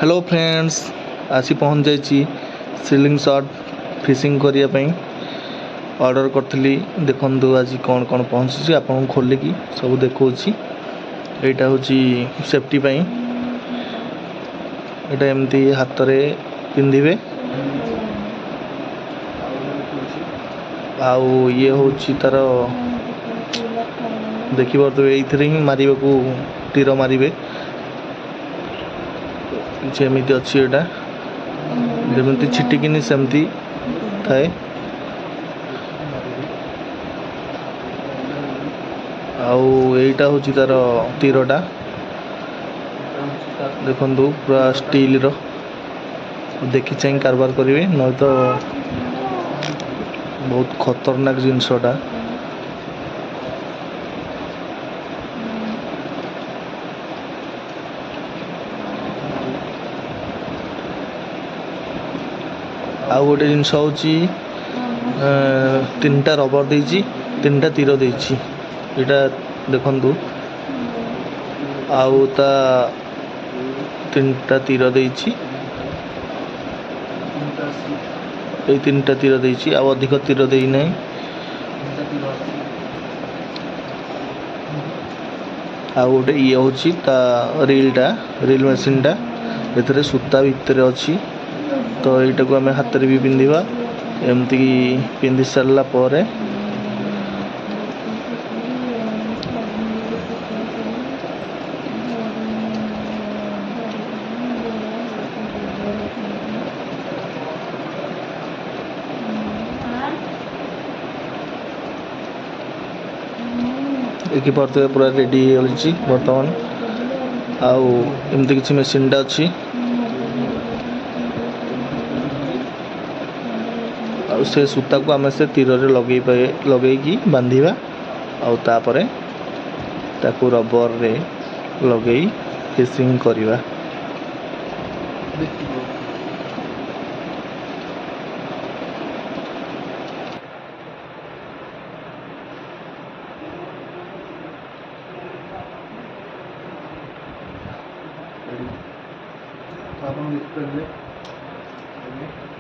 Hello friends, आसी पहुँच जाइए सिलिंग शॉट फिशिंग करने ऑर्डर करी। देखु आज कौन कौन पहुँची आपन खोलिकी सब देखा। यहाँ हूँ सेफ्टी यहाँ एमती हाथ में पिंधे आउ ये हूँ तार देखिए तो ये मारे को तीर मारे जमी अच्छी यहाँ जमी छिटिकिनी सेमती थाए। आईटा हूँ तार तीरटा देखु पूरा स्टील रो देखी चाहिए कारबार करेंगे न तो बहुत खतरनाक जिनसटा। आउ गोटे जिनस हूँ तीन टा रबर देती तीन टा तीर देती यहाँ देखु आउ ता तीन टा तीर देती तीन टा तीर देती आउ अधिक तीर देना। आउ गोटे ये हूँ रिल मेसीन टा ये सूता भितर अच्छी तो यहाँ को आम हाथ में भी पिंधा एमती पिंधि सारा पर देखी पारे पूरा रेडी होगी बर्तमान। आउ एमती किसी मेसीन टा अच्छी से सूता को आम से तीर लगे बांधिबा आउ तापरे ताकू रबर रे लगे फिशिंग करवा। आप